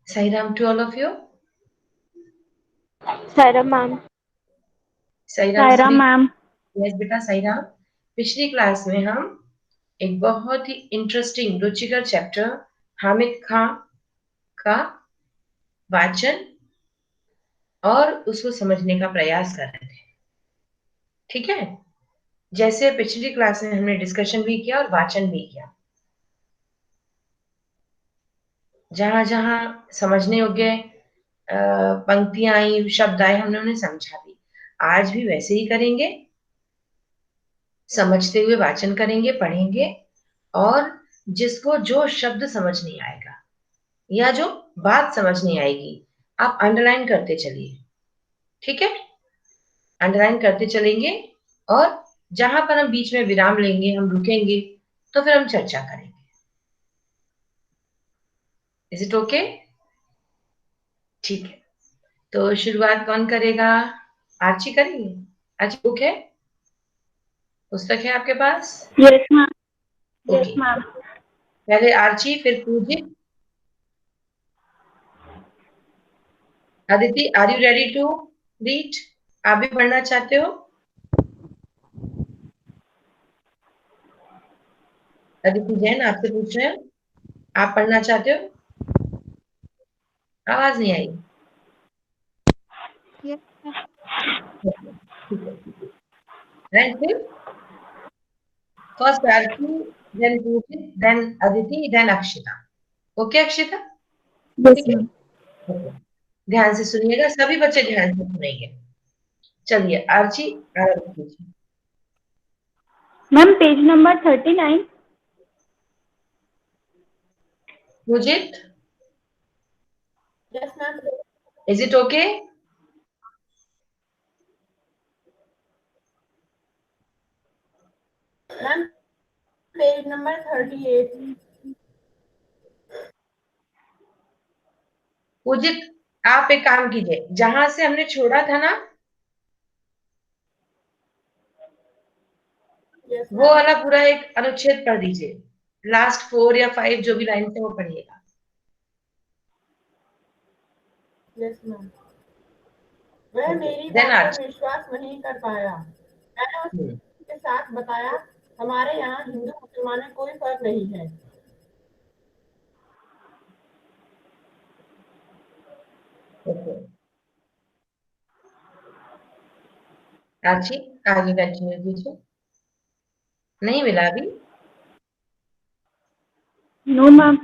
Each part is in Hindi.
Sairam to all of you. Sairam ma'am. Sairam Sairam ma'am. Yes बेटा साईराम। पिछली क्लास में हम एक बहुत ही इंटरेस्टिंग रुचिकर चैप्टर हामिद खां का वाचन और उसको समझने का प्रयास कर रहे थे। ठीक है, जैसे पिछली क्लास में हमने डिस्कशन भी किया और वाचन भी किया। जहां जहां समझने योग्य पंक्तियां आई, शब्द आए, हमने उन्हें समझा भी। आज भी वैसे ही करेंगे, समझते हुए वाचन करेंगे, पढ़ेंगे, और जिसको जो शब्द समझ नहीं आएगा या जो बात समझ नहीं आएगी, आप अंडरलाइन करते चलिए। ठीक है, अंडरलाइन करते चलेंगे, और जहां पर हम बीच में विराम लेंगे, हम रुकेंगे, तो फिर हम चर्चा करेंगे। Is it okay? ठीक है, तो शुरुआत कौन करेगा? आर्ची करेंगे? आर्ची बुक है, पुस्तक है आपके पास? Yes ma'am. Yes okay, ma'am. पहले आर्ची, फिर Pujit. Aditi, are you ready to read? आप भी पढ़ना चाहते हो? अदिति जैन आपसे पूछ रहे हैं, आप पढ़ना चाहते हो? आवाज नहीं आई। Yes. ठीक है, फिर first Aarti, then Pujit, then Aditi, then Akshita. Okay Akshita? Yes ठीक है, ma'am. ओके। ध्यान से सुनिएगा, सभी बच्चे ध्यान से सुनेंगे। चलिए आर्ची, आरंभ कीजिए। Ma'am, page number 39. पूजित, Yes ma'am. Is it okay? Ma'am, page number 38. पूजित, आप एक काम कीजिए, जहां से हमने छोड़ा था ना, Yes वो ma'am. वाला पूरा एक अनुच्छेद पढ़ दीजिए। लास्ट 4 या 5 जो भी लाइन थे वो पढ़िएगा। Yes ma'am. वह मेरी देन बात आर्ची। पर विश्वास नहीं कर पाया। मैंने उसके साथ बताया, हमारे यहाँ हिंदू मुसलमान में कोई फर्क नहीं है। ओके, आर्ची आगे कंटिन्यू कीजिए। नहीं मिला अभी? No ma'am.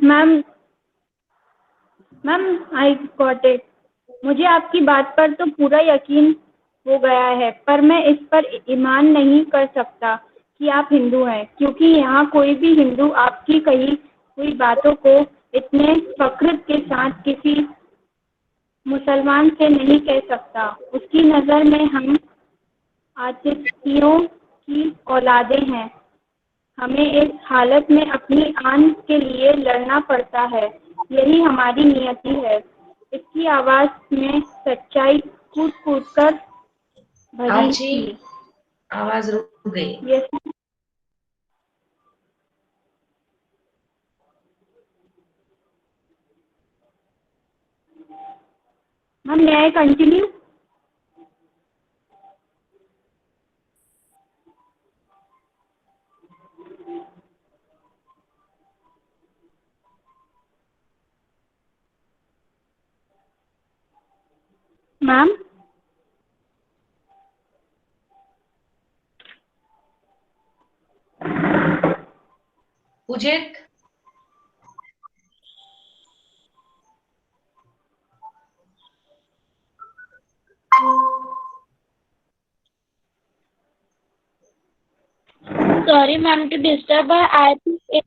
Ma'am, I got it. मुझे आपकी बात पर तो पूरा यकीन हो गया है, पर मैं इस पर ईमान नहीं कर सकता कि आप हिंदू हैं, क्योंकि यहाँ कोई भी हिंदू आपकी कही हुई बातों को इतने फख्र के साथ किसी मुसलमान से नहीं कह सकता। उसकी नज़र में हम आतिशियों की औलादें हैं। हमें इस हालत में अपनी आन के लिए लड़ना पड़ता है, यही हमारी नियति है। इसकी आवाज में सच्चाई कूट कूट कर भरी आर्ची, थी। आवाज रुक गई। Yes ma'am, may I continue? Ma'am, Pujit, sorry ma'am to disturb, I think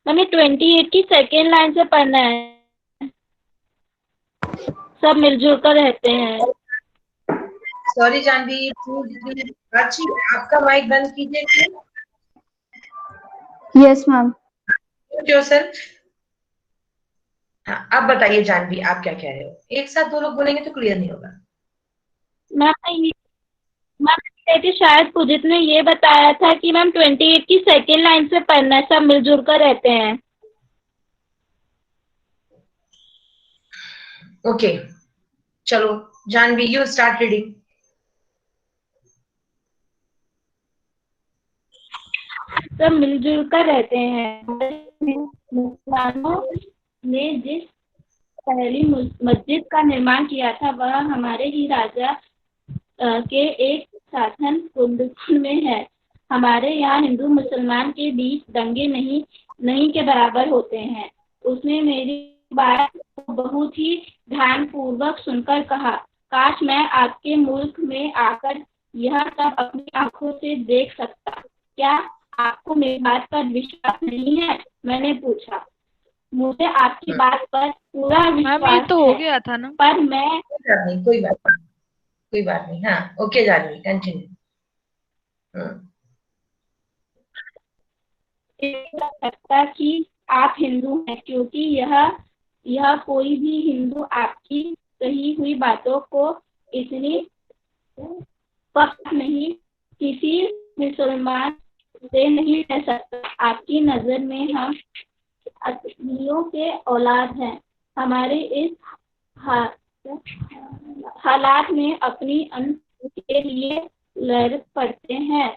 हमें 28 की सेकेंड लाइन से पढ़ना है। सब मिलजुल कर रहते हैं। सॉरी जानवी, अच्छी आपका माइक बंद कीजिए। Yes ma'am. योरसेल्फ। हाँ, अब बताइए जानवी, आप क्या कह रहे हो? एक साथ दो लोग बोलेंगे तो क्लियर नहीं होगा। मैम शायद पुजित ने ये बताया था कि मैम 28 की सेकेंड लाइन से पढ़ना, सब मिलजुल कर रहते हैं। ओके, चलो जानवी, यू स्टार्ट रीडिंग। सब मिलजुल कर रहते हैं। मुसलमानों ने जिस पहली मस्जिद का निर्माण किया था वह हमारे ही राजा के एक शासन कुंडल में है। हमारे यहाँ हिंदू मुसलमान के बीच दंगे नहीं के बराबर होते हैं। उसने मेरी बात को बहुत ही ध्यानपूर्वक सुनकर कहा, काश मैं आपके मुल्क में आकर यह सब अपनी आंखों से देख सकता। क्या आपको मेरी बात पर विश्वास नहीं है? मैंने पूछा। मुझे आपकी बात पर पूरा मैम ये विश्वास तो हो है, गया था ना। पर मैं कोई बात नहीं। हाँ, ओके जानवी, कंटिन्यू। लग सकता कि आप हिंदू हैं, क्योंकि यह कोई भी हिंदू आपकी कही हुई बातों को इतनी पक्ष नहीं किसी मुसलमान से नहीं कह सकता। आपकी नजर में हम असलियों के औलाद हैं। हमारे इस हालात में अपनी अन्न के लिए लड़ पड़ते हैं,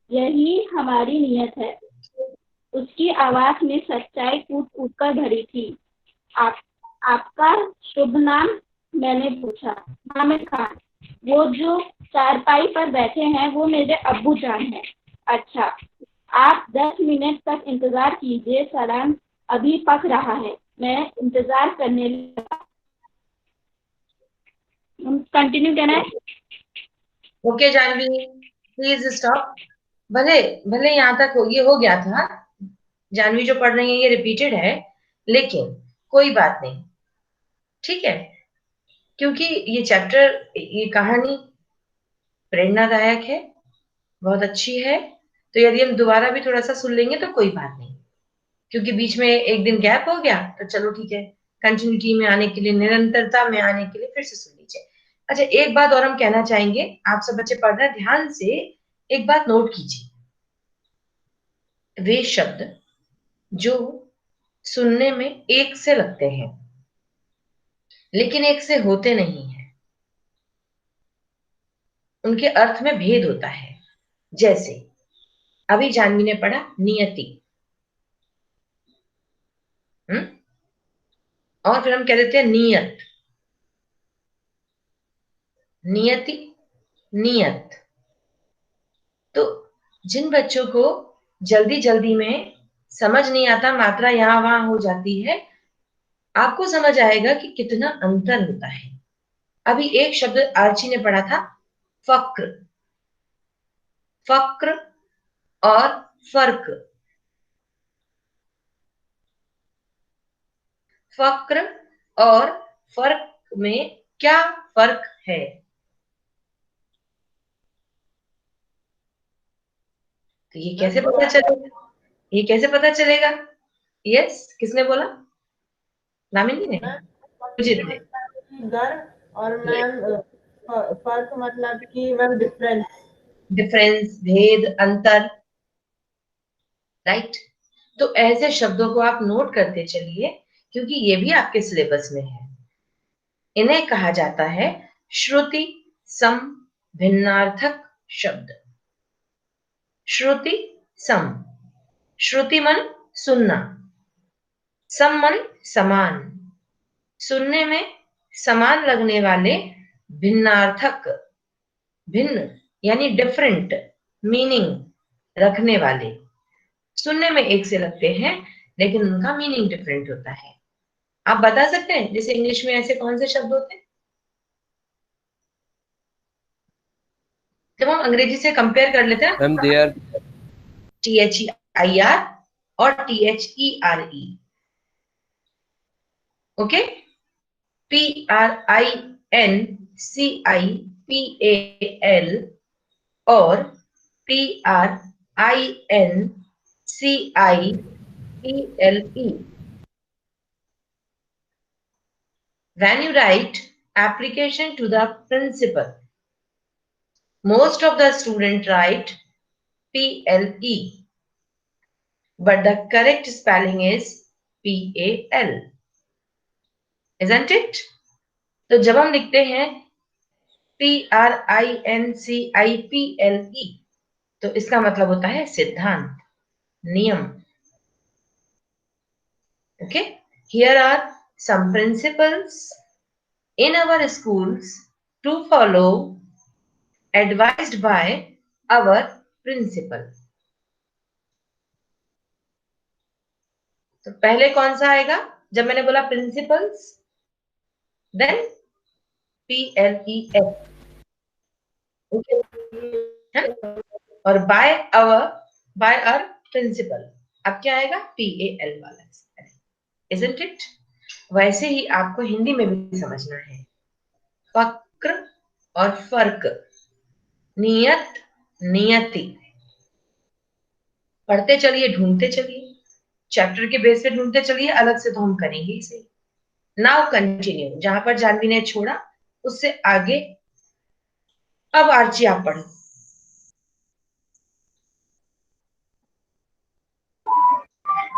यही हमारी नियत है। उसकी आवाज में सच्चाई कूट कूट कर भरी थी। आपका शुभ नाम? मैंने पूछा। हामिद खान। वो जो चारपाई पर बैठे हैं वो मेरे अब्बू जान हैं। अच्छा, आप 10 मिनट तक इंतजार कीजिए, सलाम अभी पक रहा है। मैं इंतजार करने लगा। कंटिन्यू करना है? Okay Janvi, please stop. भले भले यहाँ तक ये हो गया था, जानवी जो पढ़ रही है ये रिपीटेड है, लेकिन कोई बात नहीं, ठीक है, क्योंकि ये चैप्टर, ये कहानी प्रेरणादायक है, बहुत अच्छी है। तो यदि हम दोबारा भी थोड़ा सा सुन लेंगे तो कोई बात नहीं, क्योंकि बीच में एक दिन गैप हो गया, तो चलो ठीक है, कंटिन्यूटी में आने के लिए, निरंतरता में आने के लिए फिर से सुन लीजिए। अच्छा, एक बात और हम कहना चाहेंगे, आप सब बच्चे पढ़ना ध्यान से, एक बात नोट कीजिए। वे शब्द जो सुनने में एक से लगते हैं लेकिन एक से होते नहीं है, उनके अर्थ में भेद होता है। जैसे अभी जानवी ने पढ़ा नियति, और फिर हम कह देते हैं नियत, नियति, नियत। तो जिन बच्चों को जल्दी जल्दी में समझ नहीं आता, मात्रा यहां वहां हो जाती है, आपको समझ आएगा कि कितना अंतर होता है। अभी एक शब्द आर्ची ने पढ़ा था, फक्र, फक्र और फर्क। फक्र और फर्क में क्या फर्क है? तो ये कैसे पता चलेगा? ये कैसे पता चलेगा? यस, किसने बोला? नामिनी ने, मुझे ने। घर और मैम फर्क मतलब कि मैम डिफरेंस, डिफरेंस, भेद, अंतर, राइट। तो ऐसे शब्दों को आप नोट करते चलिए, क्योंकि ये भी आपके सिलेबस में है। इन्हें कहा जाता है श्रुति सम भिन्नार्थक शब्द। श्रुति सम, श्रुति मन सुनना, सम मन समान, सुनने में समान लगने वाले, भिन्नार्थक, भिन्न यानी डिफरेंट मीनिंग रखने वाले। सुनने में एक से लगते हैं लेकिन उनका मीनिंग डिफरेंट होता है। आप बता सकते हैं जैसे इंग्लिश में ऐसे कौन से शब्द होते हैं जब हम अंग्रेजी से कंपेयर कर लेते हैं? मैम दे आर THEIR और THERE। ओके, PRINCIPAL और PRINCIPLE. When you write application to the principal, most of the students write PLE, but the correct spelling is PAL. Isn't it? तो जब हम लिखते हैं PRINCIPLE, तो इसका मतलब होता है सिद्धांत, नियम. Okay, here are some principles in our schools to follow, advised by our principal. तो पहले कौन सा आएगा जब मैंने बोला प्रिंसिपल्स? Then PLES. और बाय आवर प्रिंसिपल, अब क्या आएगा? PAL वाला. Isn't it? वैसे ही आपको हिंदी में भी समझना है. फक्र और फर्क, नियत, नियति. पढ़ते चलिए, ढूंढते चलिए, चैप्टर के बेस पे ढूंढते चलिए, अलग से तो हम करेंगे इसे. नाउ कंटिन्यू, जहां पर जानवी ने छोड़ा उससे आगे. अब आर्ची आप पढ़ो.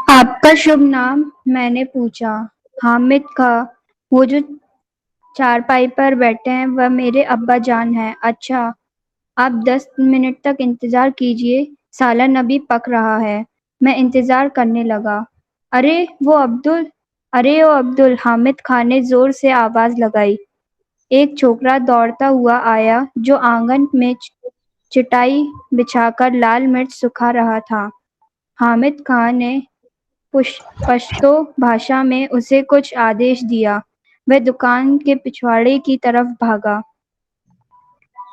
आपका शुभ नाम? मैंने पूछा. हामिद खां. वो जो चारपाई पर बैठे हैं वह मेरे अब्बा जान हैं. अच्छा, आप 10 मिनट तक इंतजार कीजिए, सालन अभी पक रहा है. मैं इंतजार करने लगा. अरे वो अब्दुल, अरे ओ अब्दुल, हामिद खान ने जोर से आवाज लगाई. एक छोकरा दौड़ता हुआ आया जो आंगन में चटाई बिछाकर लाल मिर्च सुखा रहा था. हामिद खान ने पश्तो भाषा में उसे कुछ आदेश दिया. वह दुकान के पिछवाड़े की तरफ भागा.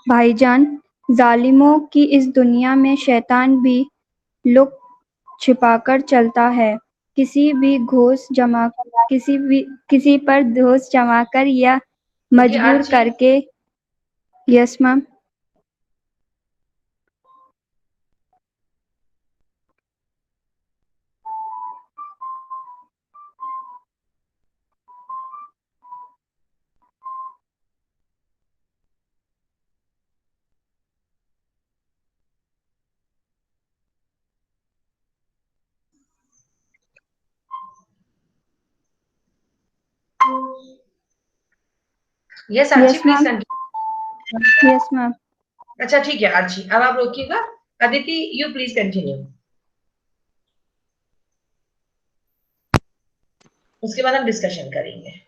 भाईजान, जालिमों की इस दुनिया में शैतान भी लुक छिपाकर चलता है. किसी पर घोष जमाकर या मजबूर आर्ची. करके. Yes ma'am. Yes Archi, yes please ma'am. Continue. Yes ma'am. अच्छा ठीक है आर्ची, अब आप रोकिएगा. Aditi, you please continue. उसके बाद हम डिस्कशन करेंगे.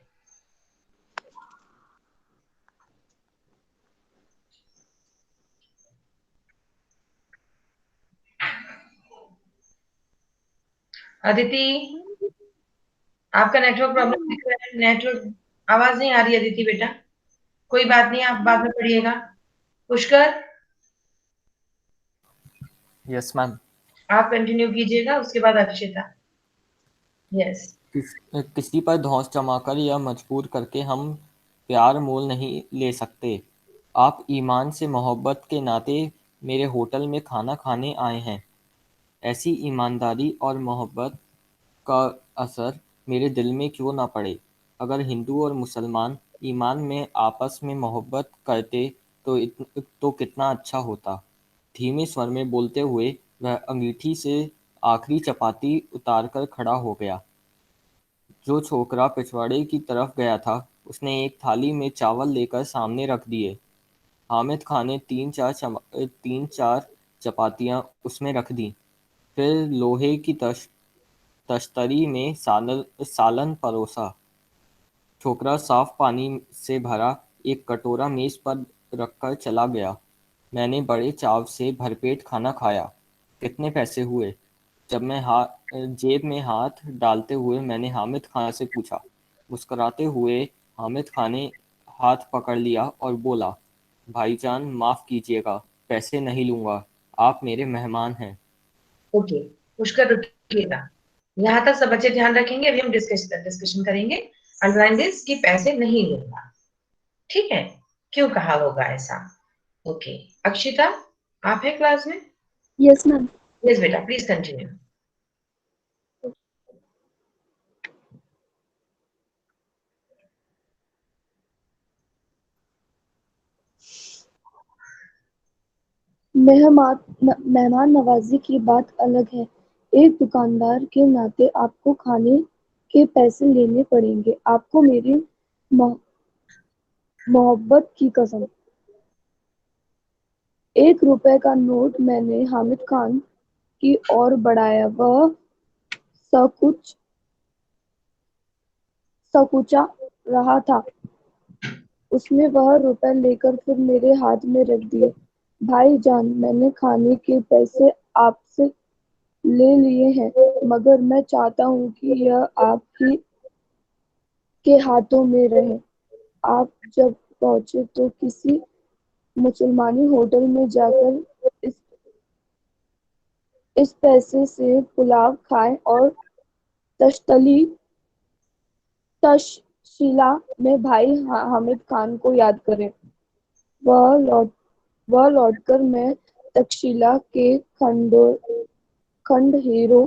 अदिति, आपका नेटवर्क प्रॉब्लम दिख रहा है. नेटवर्क, आवाज नहीं आ रही अदिति बेटा. कोई बात नहीं, आप बाद में पढ़िएगा. Pushkar, yes ma'am. आप कंटिन्यू कीजिएगा, उसके बाद अक्षिता. यस. किसी पर धौंस जमाकर या मजबूर करके हम प्यार मोल नहीं ले सकते. आप ईमान से मोहब्बत के नाते मेरे होटल में खाना खाने आए हैं. ऐसी ईमानदारी और मोहब्बत का असर मेरे दिल में क्यों ना पड़े. अगर हिंदू और मुसलमान ईमान में आपस में मोहब्बत करते तो कितना अच्छा होता. धीमे स्वर में बोलते हुए वह अंगीठी से आखिरी चपाती उतारकर खड़ा हो गया. जो छोकरा पिछवाड़े की तरफ गया था उसने एक थाली में चावल लेकर सामने रख दिए. हामिद खान ने तीन चार चपातियां उसमें रख दी. फिर लोहे की तश्तरी में सालन परोसा. छोकरा साफ पानी से भरा एक कटोरा मेज पर रखकर चला गया. मैंने बड़े चाव से भरपेट खाना खाया. कितने पैसे हुए? जब मैं जेब में हाथ डालते हुए मैंने हामिद खान से पूछा. मुस्कुराते हुए हामिद खान ने हाथ पकड़ लिया और बोला, भाईजान माफ कीजिएगा, पैसे नहीं लूंगा, आप मेरे मेहमान हैं. ओके पुष्कर, रुकिएगा. यहाँ तक सब बच्चे ध्यान रखेंगे. अभी हम डिस्कशन करेंगे. अंडरलाइन दिस कि पैसे नहीं लूंगा। ठीक है, क्यों कहा होगा ऐसा? ओके, अक्षिता आप है क्लास में? Yes ma'am. यस बेटा, प्लीज कंटिन्यू। मेहमान नवाजी की बात अलग है। एक दुकानदार के नाते आपको खाने के पैसे लेने पड़ेंगे। आपको मेरी मोहब्बत की कसम। 1 रुपए का नोट मैंने हामिद खान की ओर बढ़ाया। वह संकुच संकुचा रहा था। उसने वह रुपए लेकर फिर मेरे हाथ में रख दिए। भाईजान, मैंने खाने के पैसे आपसे ले लिए हैं, मगर मैं चाहता हूँ कि यह आप ही के हाथों में रहे। आप जब पहुंचे तो किसी मुसलमानी होटल में जाकर इस इस पैसे से पुलाव खाएं और तश्तली तक्षशिला में भाई हामिद खान को याद करें। वह लौट वह लौटकर मैं तक्षशिला के खंडहेरों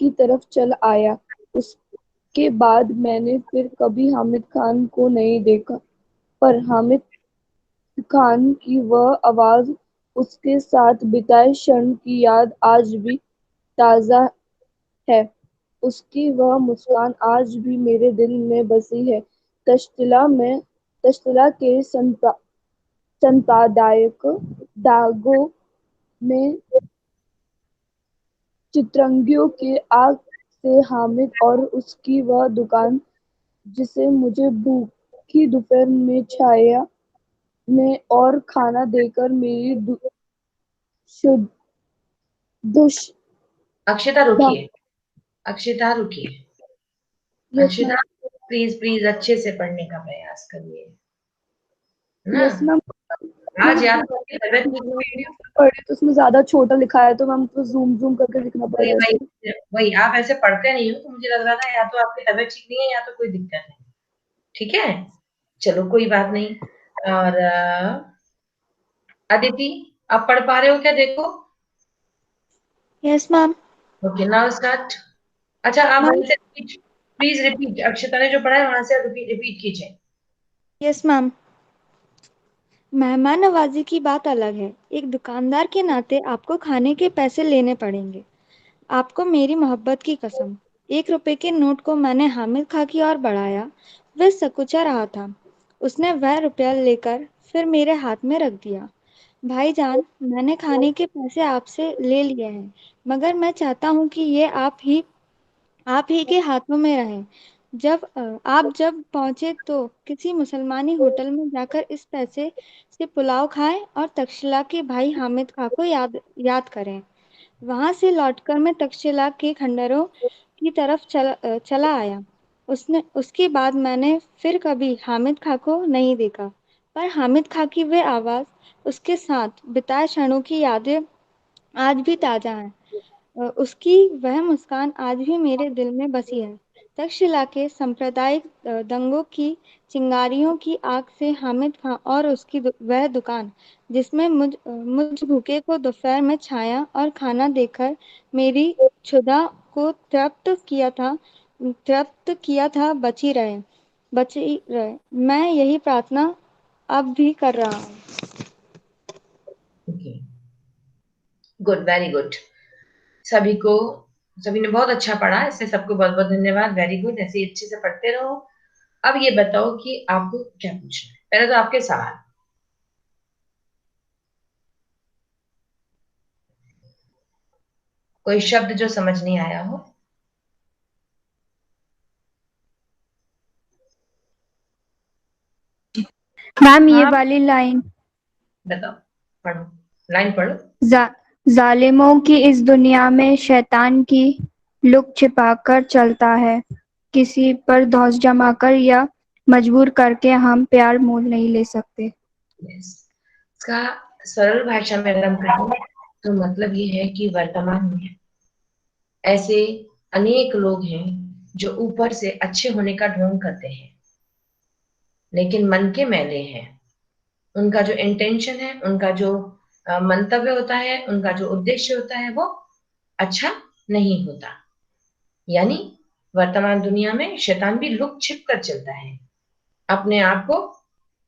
की तरफ चल आया। उसके बाद मैंने फिर कभी हामिद खान को नहीं देखा, पर हामिद खान की वह आवाज, उसके साथ बिताए क्षण की याद आज भी ताज़ा है। उसकी वह मुस्कान आज भी मेरे दिल में बसी है। तक्षशिला के संपादायक दागों में चितरंगियों के आग से हामिद और उसकी वह दुकान, जिसे मुझे भूखी दोपहर में छाया में और खाना देकर मेरी शुद्ध दुष अक्षिता रुकिए, अक्षिता रुकिए। Yes Akshita ma'am. Please please अच्छे से पढ़ने का प्रयास करिए ना। Yes ma'am. आज मैम या अपनी तो आपकी तबीयत ठीक नहीं है, पढ़ी तो उसमें ज्यादा छोटा लिखा है, तो मैम तो जूम जूम करके लिखना पड़ वही रहा है वही इसको। वही आप ऐसे पढ़ते नहीं हो, तो मुझे लग रहा था या तो आपकी तबीयत ठीक नहीं है या तो कोई दिक्कत है। ठीक है, चलो कोई बात नहीं। और अदिति, आप पढ़ पा रहे हो क्या? देखो। Yes ma'am. Okay, now start. अच्छा, आप मैम। वहीं से प्लीज रिपीट, अक्षता ने जो पढ़ा है वहां से रिपीट रिपीट कीजिए। Yes ma'am. मेहमान नवाजी की बात अलग है। एक दुकानदार के नाते आपको खाने के पैसे लेने पड़ेंगे। आपको मेरी मोहब्बत की कसम। 1 रुपए के नोट को मैंने हामिद खां की ओर बढ़ाया। वह सकुचा रहा था। उसने वह रुपया लेकर फिर मेरे हाथ में रख दिया। भाईजान, मैंने खाने के पैसे आपसे ले लिए हैं, मगर मैं चाहता हूँ कि ये आप ही के हाथों में रहें। आप जब पहुंचे तो किसी मुसलमानी होटल में जाकर इस पैसे से पुलाव खाएं और तक्षशिला के भाई हामिद खां को याद याद करें। वहां से लौटकर मैं तक्षशिला के खंडरों की तरफ चला आया। उसने उसके बाद मैंने फिर कभी हामिद खां को नहीं देखा, पर हामिद खां की वह आवाज़, उसके साथ बिताए क्षणों की यादें आज भी ताज़ा हैं। उसकी वह मुस्कान आज भी मेरे दिल में बसी है। तक्षशिला के सांप्रदायिक दंगों की चिंगारियों की आग से हामिद खां और उसकी वह दुकान, जिसमें मुझ भूखे को दोपहर में छाया और खाना देकर मेरी क्षुधा को तृप्त किया था, बची रहे। मैं यही प्रार्थना अब भी कर रहा हूँ। Okay, good, very good. सभी को सभी ने बहुत अच्छा पढ़ा, इससे सबको बहुत बहुत धन्यवाद। वेरी गुड, ऐसे ही अच्छे से पढ़ते रहो। अब ये बताओ कि आपको क्या पूछना है। पहले तो आपके सवाल। कोई शब्द जो समझ नहीं आया हो? मैम, ये हाँ। वाली लाइन। बताओ, पढ़ो, लाइन पढ़ो। जा, जालिमों की इस दुनिया में शैतान की लुक छिपाकर चलता है। किसी पर धौंस जमाकर या मजबूर करके हम प्यार मोल नहीं ले सकते। यस, इसका सरल भाषा में अगर हम कहें तो मतलब ये है कि वर्तमान में ऐसे अनेक लोग हैं जो ऊपर से अच्छे होने का ढोंग करते हैं लेकिन मन के मैले हैं। उनका जो इंटेंशन है, उनका जो मंतव्य होता है, उनका जो उद्देश्य होता है वो अच्छा नहीं होता। यानी वर्तमान दुनिया में शैतान भी लुक छिप कर चलता है, अपने आप को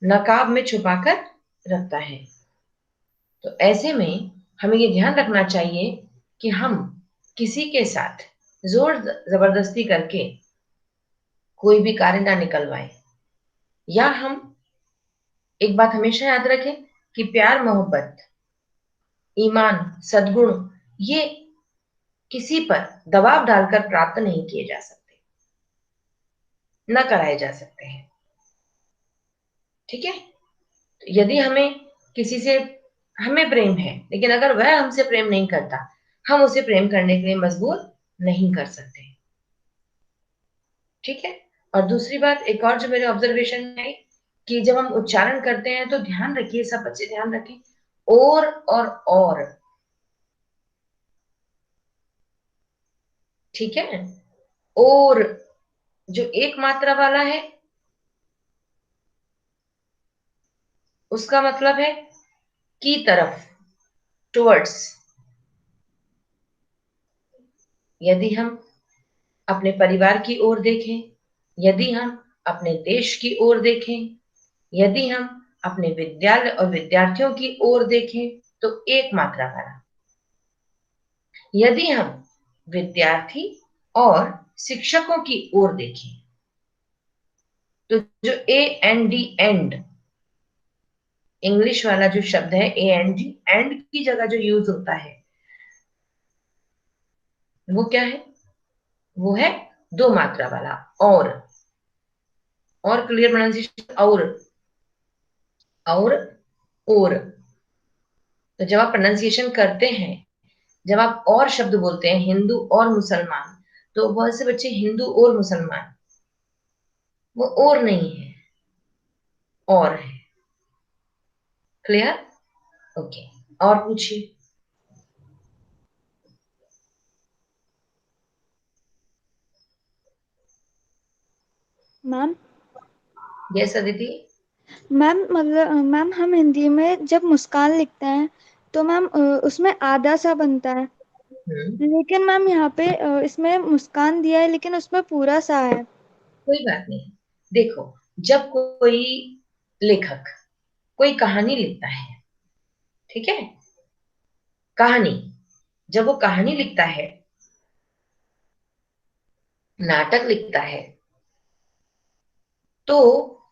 नकाब में छुपाकर रखता है। तो ऐसे में हमें ये ध्यान रखना चाहिए कि हम किसी के साथ जोर जबरदस्ती करके कोई भी कार्य ना निकलवाएं। या हम एक बात हमेशा याद रखें कि प्यार, मोहब्बत, ईमान, सद्गुण ये किसी पर दबाव डालकर प्राप्त नहीं किए जा सकते, न कराए जा सकते हैं। ठीक है? यदि हमें किसी से हमें प्रेम है, लेकिन अगर वह हमसे प्रेम नहीं करता, हम उसे प्रेम करने के लिए मजबूर नहीं कर सकते। ठीक है? और दूसरी बात, एक और जो मेरे ऑब्जर्वेशन में आई कि जब हम उच्चारण करते हैं तो ध्यान रखिए, सब बच्चे ध्यान रखें, और ठीक है? और जो एक मात्रा वाला है उसका मतलब है की तरफ, टुवर्ड्स। यदि हम अपने परिवार की ओर देखें, यदि हम अपने देश की ओर देखें, यदि हम अपने विद्यालय और विद्यार्थियों की ओर देखें तो एक मात्रा वाला। यदि हम विद्यार्थी और शिक्षकों की ओर देखें तो जो A N D, and, English वाला जो शब्द है ए एन डी, एंड की जगह जो यूज होता है वो क्या है? वो है दो मात्रा वाला और क्लियर प्रोनाउंसिएशन और। तो जब आप प्रोनाउंसिएशन करते हैं, जब आप और शब्द बोलते हैं हिंदू और मुसलमान, तो बहुत से बच्चे हिंदू और मुसलमान, वो और नहीं है, और है। क्लियर? ओके। और पूछिए। Ma'am yes Aditi. मैम मतलब मैम हम हिंदी में जब मुस्कान लिखते हैं तो मैम उसमें आधा सा बनता है, लेकिन मैम यहाँ पे इसमें मुस्कान दिया है लेकिन उसमें पूरा सा है। कोई बात नहीं। देखो, जब कोई लेखक कोई कहानी लिखता है, ठीक है, कहानी, जब वो कहानी लिखता है, नाटक लिखता है, तो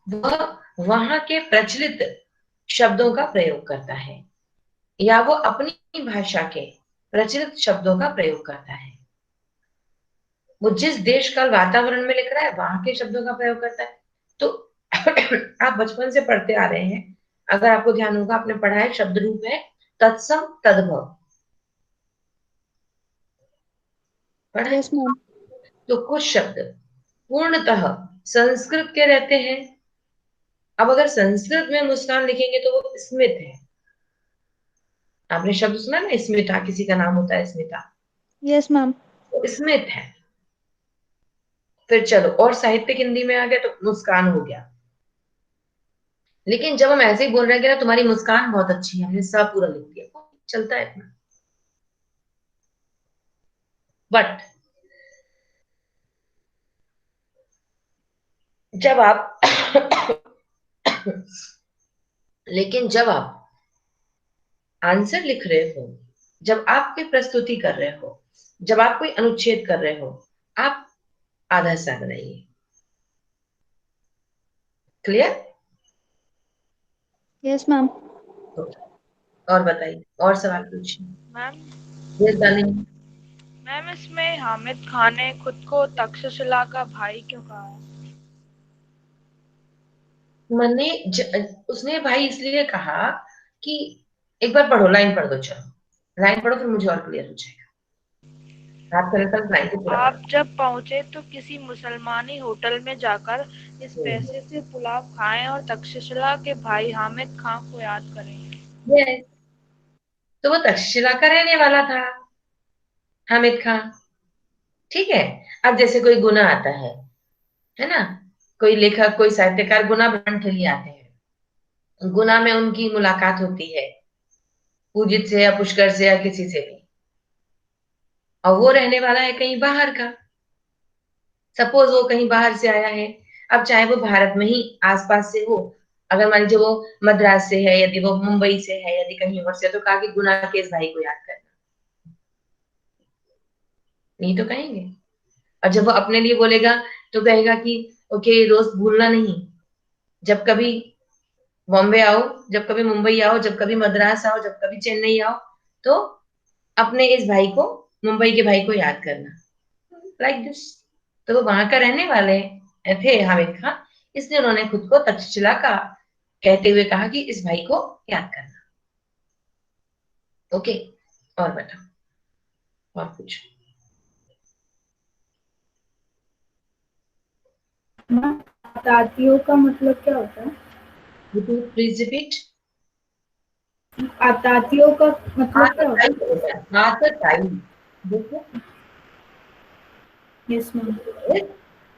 वह वहां के प्रचलित शब्दों का प्रयोग करता है, या वो अपनी भाषा के प्रचलित शब्दों का प्रयोग करता है। वो जिस देश का वातावरण में लिख रहा है वहां के शब्दों का प्रयोग करता है। तो आप बचपन से पढ़ते आ रहे हैं, अगर आपको ध्यान होगा, आपने पढ़ा है शब्द रूप है तत्सम तद्भव, पढ़ा है? Yes ma'am. तो कुछ शब्द पूर्णतः संस्कृत के रहते हैं। अब अगर संस्कृत में मुस्कान लिखेंगे तो वो स्मित है। आपने शब्द सुना ना, स्मिता, किसी का नाम होता है स्मिता, यस मैम। वो स्मित है। फिर चलो, और साहित्यिक हिंदी में आ गया तो मुस्कान हो गया। लेकिन जब हम ऐसे ही बोल रहे हैं कि ना तुम्हारी मुस्कान बहुत अच्छी है, हमने सब पूरा लिख दिया, चलता है इतना। बट जब आप लेकिन जब आप आंसर लिख रहे हो, जब आप कोई प्रस्तुति कर रहे हो, जब आप कोई अनुच्छेद कर रहे हो, आप आधा सा बनाइए। क्लियर? Yes ma'am. और बताइए, और सवाल पूछिए। Ma'am yes darling. मैम इसमें हामिद खान ने खुद को तक्षशिला का भाई क्यों कहा है? मैंने उसने भाई इसलिए कहा कि, एक बार पढ़ो, लाइन पढ़ दो, चलो लाइन पढ़ो, फिर मुझे और क्लियर हो जाएगा। रात करे तक लाइन को पूरा आप जब पहुंचे तो किसी मुसलमानी होटल में जाकर इस पढ़ो। पैसे से पुलाव खाएं और तक्षशिला के भाई हामिद खान को याद करें। यस, तो वो तक्षशिला का रहने वाला था, हामिद खान। ठीक है? अब जैसे कोई गुना आता है ना, कोई लेखक कोई साहित्यकार गुना भ्रमण के लिए आते हैं, गुना में उनकी मुलाकात होती है पूजित से या पुष्कर से या किसी से भी, और वो रहने वाला है कहीं बाहर का। सपोज वो कहीं बाहर से आया है, अब चाहे वो भारत में ही आसपास से हो, अगर मान लीजिए वो मद्रास से है, यदि वो मुंबई से है, यदि कहीं और से, तो कहा कि गुना के इस भाई को याद करना, नहीं तो कहेंगे। और जब वो अपने लिए बोलेगा तो कहेगा कि ओके दोस्त भूलना नहीं, जब कभी बॉम्बे आओ, जब कभी मुंबई आओ, जब कभी मद्रास आओ, जब कभी चेन्नई आओ, तो अपने इस भाई को, मुंबई के भाई को याद करना, लाइक दिस। तो वो वहां का रहने वाले थे हामिद खान, इसलिए उन्होंने खुद को तक्षशिला का कहते हुए कहा कि इस भाई को याद करना। ओके, और बताओ, और कुछ? आतातियों का मतलब क्या होता है? Please repeat. आतातियों का मतलब क्या होता है? आतताई, देखो, यस मैम।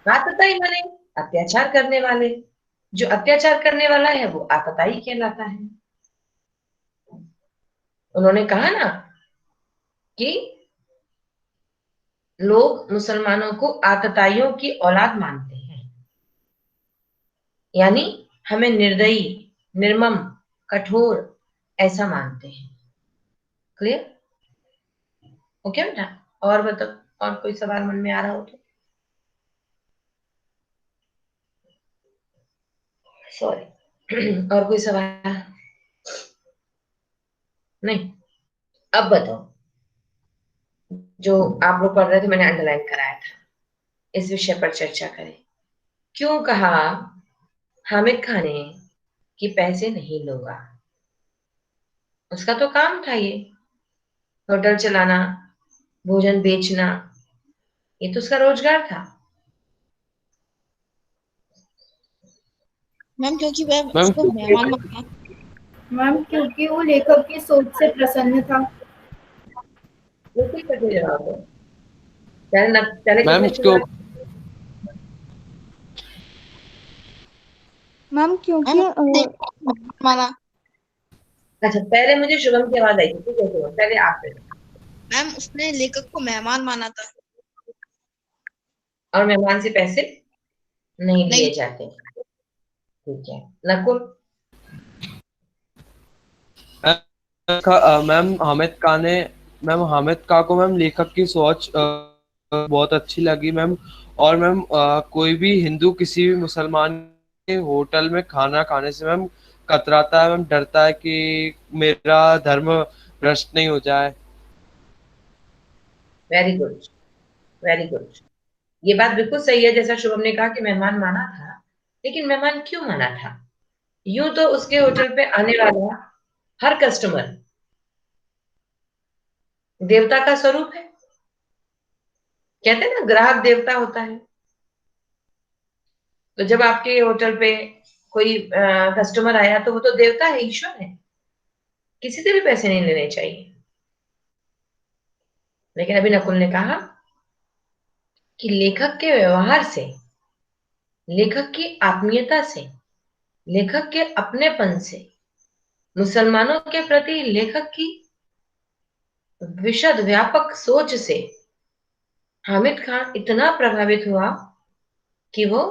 आतताई माने अत्याचार करने वाले, जो अत्याचार करने वाला है वो आतताई कहलाता है। उन्होंने कहा ना कि लोग मुसलमानों को आतताइयों की औलाद मानते हैं, यानी हमें निर्दयी, निर्मम, कठोर ऐसा मानते हैं। क्लियर? ओके बेटा, और बताओ, और कोई सवाल मन में आ रहा हो तो? सॉरी और कोई सवाल? नहीं? अब बताओ, जो आप लोग पढ़ रहे थे मैंने अंडरलाइन कराया था, इस विषय पर चर्चा करें। क्यों कहा हामिद खान ने कि पैसे नहीं लूंगा? उसका तो काम था ये, होटल चलाना, भोजन बेचना, ये तो उसका रोजगार था। मैम क्योंकि वह मैम उसको मेहमान बना। मैम क्योंकि वो लेखक की सोच से प्रसन्न था। बिल्कुल सही जवाब है। पहले मैम किसने क्यों शुरुआत? मैम क्योंकि मेहमान माना। अच्छा, पहले मुझे शुभम की आवाज आई थी, ठीक है शुभम, पहले आप पहले। मैम उसने लेखक को मेहमान माना था। और मेहमान से पैसे नहीं नहीं। लिए जाते, ठीक है। नकुल? मैम हामिद का को मैम लेखक की सोच बहुत अच्छी लगी मैम। और मैम कोई भी हिंदू किसी भी मुसलमान के होटल में खाना खाने से मैम कतराता है मैम, डरता है कि मेरा धर्म भ्रष्ट नहीं हो जाए। Very good, very good. ये बात बिल्कुल सही है, जैसा शुभम ने कहा कि मेहमान माना था, लेकिन मेहमान क्यों माना था? यूं तो उसके होटल पे आने वाला हर कस्टमर देवता का स्वरूप है, कहते हैं ना ग्राहक देवता होता है। तो जब आपके होटल पे कोई कस्टमर आया तो वो तो देवता है, ईश्वर है, किसी से भी पैसे नहीं लेने चाहिए। लेकिन अभी नकुल ने कहा कि लेखक के व्यवहार से, लेखक की आत्मीयता से, लेखक के अपनेपन से, मुसलमानों के प्रति लेखक की विशद व्यापक सोच से हामिद खान इतना प्रभावित हुआ कि वो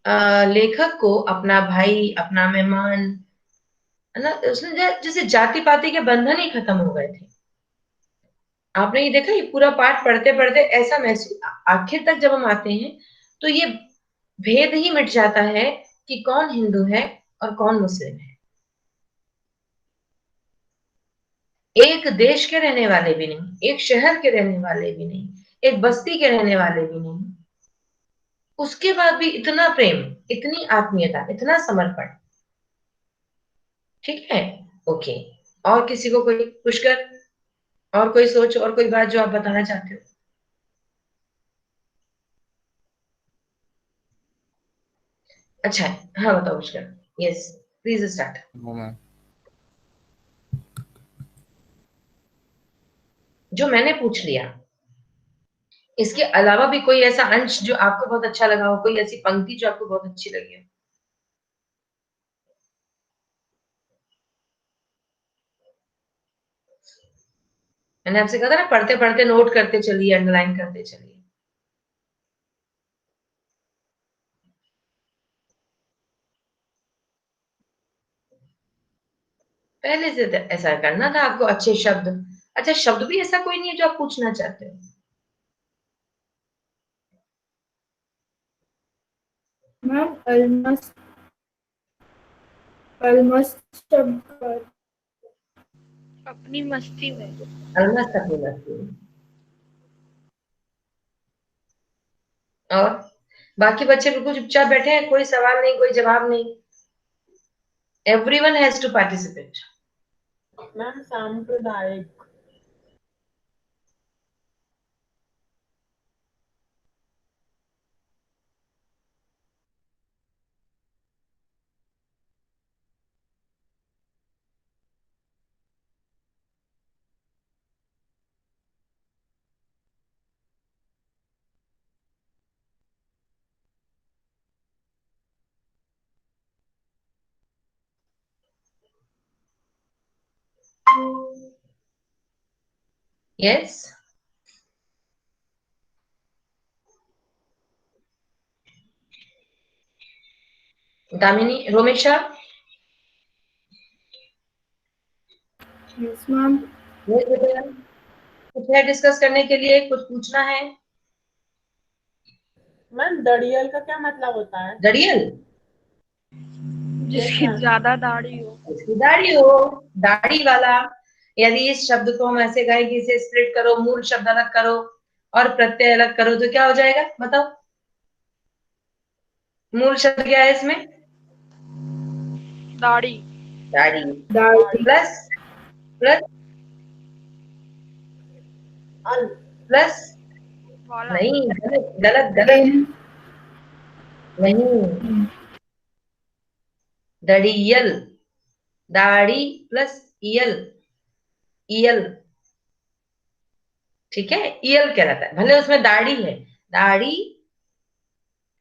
लेखक को अपना भाई, अपना मेहमान, है ना, उसने जैसे जाति पाति के बंधन ही खत्म हो गए थे। आपने ये देखा, ये पूरा पाठ पढ़ते पढ़ते ऐसा महसूस, आखिर तक जब हम आते हैं तो ये भेद ही मिट जाता है कि कौन हिंदू है और कौन मुस्लिम है। एक देश के रहने वाले भी नहीं, एक शहर के रहने वाले भी नहीं, एक बस्ती के रहने वाले भी नहीं, उसके बाद भी इतना प्रेम, इतनी आत्मीयता, इतना समर्पण। ठीक है, ओके। और किसी को कोई पुष्कर, और कोई सोच और कोई बात जो आप बताना चाहते हो? अच्छा, हाँ बताओ Pushkar. Yes, please start. Ma'am जो मैंने पूछ लिया इसके अलावा भी कोई ऐसा अंश जो आपको बहुत अच्छा लगा हो, कोई ऐसी पंक्ति जो आपको बहुत अच्छी लगी हो? मैंने आपसे कहा था ना, पढ़ते पढ़ते नोट करते चलिए, अंडरलाइन करते चलिए। पहले से ऐसा करना था आपको। अच्छे शब्द, अच्छा शब्द भी ऐसा कोई नहीं है जो आप पूछना चाहते हो? मैम अलमस्त, अलमस्त शब्द का अपनी मस्ती में। अलमस्त अपनी मस्ती में। और बाकी बच्चे बिल्कुल चुपचाप बैठे हैं, कोई सवाल नहीं, कोई जवाब नहीं। Everyone has to participate. Ma'am सांप्रदायिक। Yes, Damini, Romesha. Yes ma'am. कुछ है डिस्कस करने के लिए, कुछ पूछना है? मैम दड़ियल का क्या मतलब होता है? दड़ियल? जिसकी मैम ज्यादा दाढ़ी हो। इसकी दाढ़ी हो, दाढ़ी वाला। यदि इस शब्द को हम ऐसे कहें कि इसे स्प्लिट करो, मूल शब्द अलग करो और प्रत्यय अलग करो, तो क्या हो जाएगा बताओ? मूल शब्द क्या है इसमें? दाढ़ी। दाढ़ी। दाढ़ी। प्लस प्लस अल। प्लस वाला। नहीं, गलत गलत गलत। एन। नहीं, दड़ियल। दाढ़ी प्लस यल, यल। ठीक है, यल कहलाता है, भले उसमें दाढ़ी है। दाढ़ी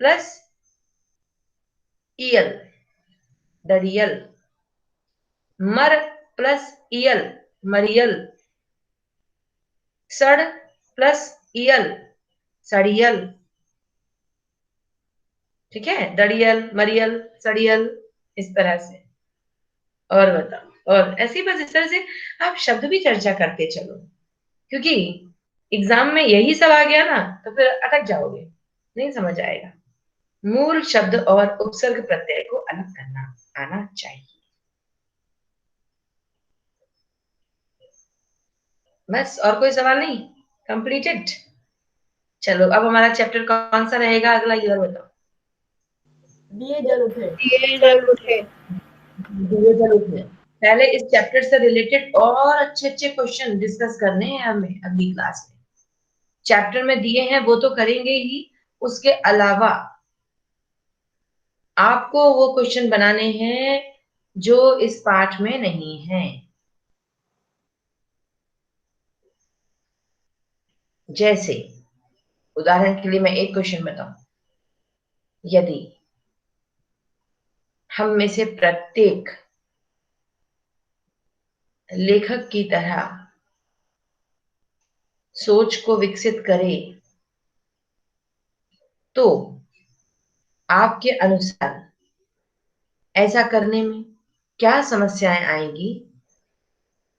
प्लस यल, दड़ियल। मर प्लस यल, मरियल। सड़ प्लस यल, सड़ियल। ठीक है, दड़ियल, मरियल, सड़ियल, इस तरह से। और बताओ, और ऐसे ही बस इस तरह से आप शब्द भी चर्चा करते चलो, क्योंकि एग्जाम में यही सब आ गया ना तो फिर अटक जाओगे, नहीं समझ आएगा। मूल शब्द और उपसर्ग प्रत्यय को अलग करना आना चाहिए। बस, और कोई सवाल नहीं? कंप्लीटेड। चलो, अब हमारा चैप्टर कौन सा रहेगा अगला, ये बताओ। दिए जल उठे। दिए जल उठे। दिए जल उठे। पहले इस चैप्टर से रिलेटेड और अच्छे अच्छे क्वेश्चन डिस्कस करने हैं हमें अगली क्लास में। चैप्टर में दिए हैं वो तो करेंगे ही, उसके अलावा आपको वो क्वेश्चन बनाने हैं जो इस पाठ में नहीं है। जैसे उदाहरण के लिए मैं एक क्वेश्चन बताऊं। यदि हम में से प्रत्येक लेखक की तरह सोच को विकसित करे, तो आपके अनुसार ऐसा करने में क्या समस्याएं आएंगी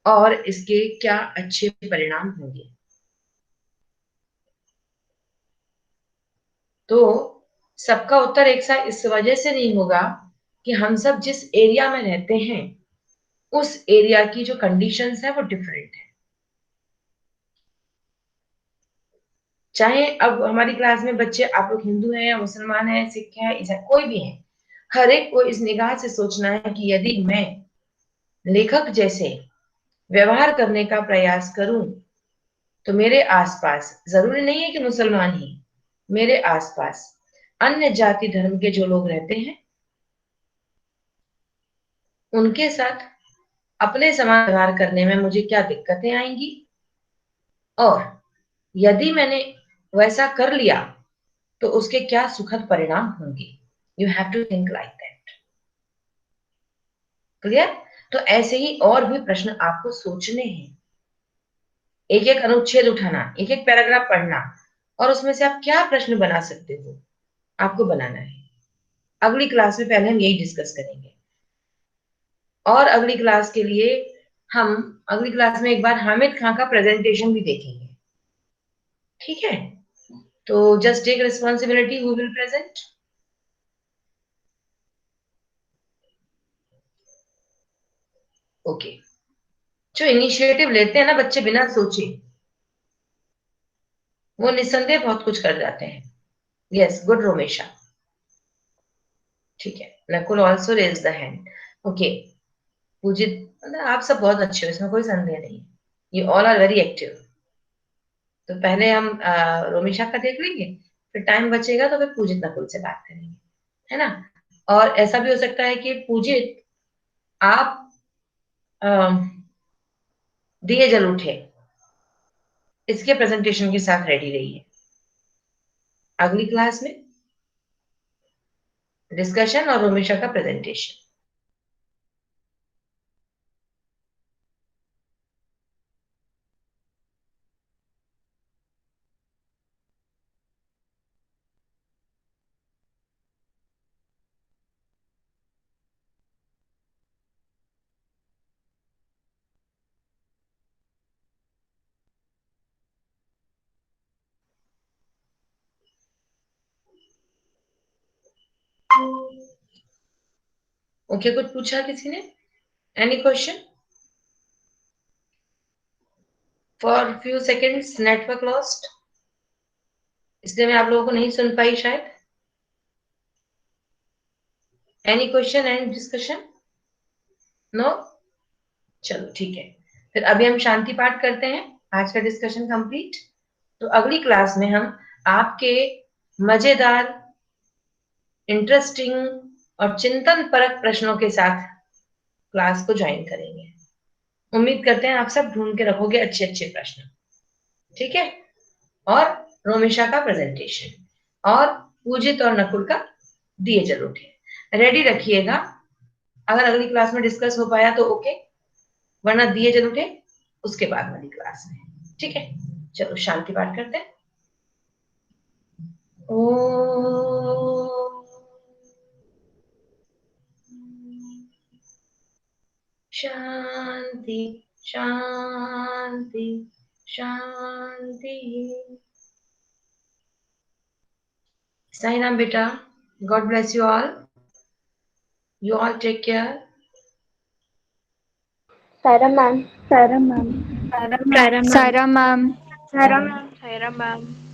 और इसके क्या अच्छे परिणाम होंगे? तो सबका उत्तर एक सा इस वजह से नहीं होगा कि हम सब जिस एरिया में रहते हैं उस एरिया की जो कंडीशंस है वो डिफरेंट है। चाहे अब हमारी क्लास में बच्चे, आप लोग हिंदू हैं या मुसलमान हैं, सिख हैं, ईसाई, कोई भी है, हर एक को इस निगाह से सोचना है कि यदि मैं लेखक जैसे व्यवहार करने का प्रयास करूं तो मेरे आसपास, जरूरी नहीं है कि मुसलमान ही, मेरे आसपास अन्य जाति धर्म के जो लोग रहते हैं उनके साथ अपने समान व्यवहार करने में मुझे क्या दिक्कतें आएंगी। और यदि मैंने वैसा कर लिया तो उसके क्या सुखद परिणाम होंगे। You have to think like that. Clear? तो ऐसे ही और भी प्रश्न आपको सोचने हैं, एक एक अनुच्छेद उठाना, एक एक पैराग्राफ पढ़ना, और उसमें से आप क्या प्रश्न बना सकते हो आपको बनाना है। अगली क्लास में पहले हम यही डिस्कस करेंगे, और अगली क्लास के लिए हम अगली क्लास में एक बार हामिद खान का प्रेजेंटेशन भी देखेंगे। ठीक है? तो just take responsibility, who will present? Okay. जो इनिशिएटिव लेते हैं ना बच्चे बिना सोचे, वो निस्संदेह बहुत कुछ कर जाते हैं। Yes, good Romesha. ठीक है, Nakul also raise the hand. Okay, Pujit, मतलब आप सब बहुत अच्छे हो, इसमें कोई संदेह नहीं है, you all are very active. तो पहले हम रोमिशा का देख लेंगे, फिर टाइम बचेगा तो फिर पूजित नकुल से बात करेंगे, है ना? और ऐसा भी हो सकता है कि पूजित आप दिए जल उठे, इसके प्रेजेंटेशन के साथ रेडी रहिए। अगली क्लास में डिस्कशन और रोमिशा का प्रेजेंटेशन। ओके, कुछ पूछा किसी ने? Any question? For few seconds network lost, इसलिए मैं आप लोगों को नहीं सुन पाई शायद। Any question, any discussion? No? चलो ठीक है, फिर अभी हम शांति पाठ करते हैं, आज का डिस्कशन कंप्लीट। तो अगली क्लास में हम आपके मजेदार, इंटरेस्टिंग और चिंतन परक प्रश्नों के साथ क्लास को ज्वाइन करेंगे। उम्मीद करते हैं आप सब ढूंढ के रखोगे अच्छे अच्छे प्रश्न। ठीक है? और रोमिशा का प्रेजेंटेशन और पूजित और नकुल का दिए जल उठे रेडी रखिएगा। अगर अगली क्लास में डिस्कस हो पाया तो ओके, वरना दिए जल उठे उसके बाद वाली क्लास में। ठीक है? चलो शांति पाठ करते हैं। ओम शांति शांति शांति। साई राम बेटा, god bless you all, you all take care. Sara ma'am. Sara ma'am. Saira ma'am. Sara ma'am. Saira ma'am.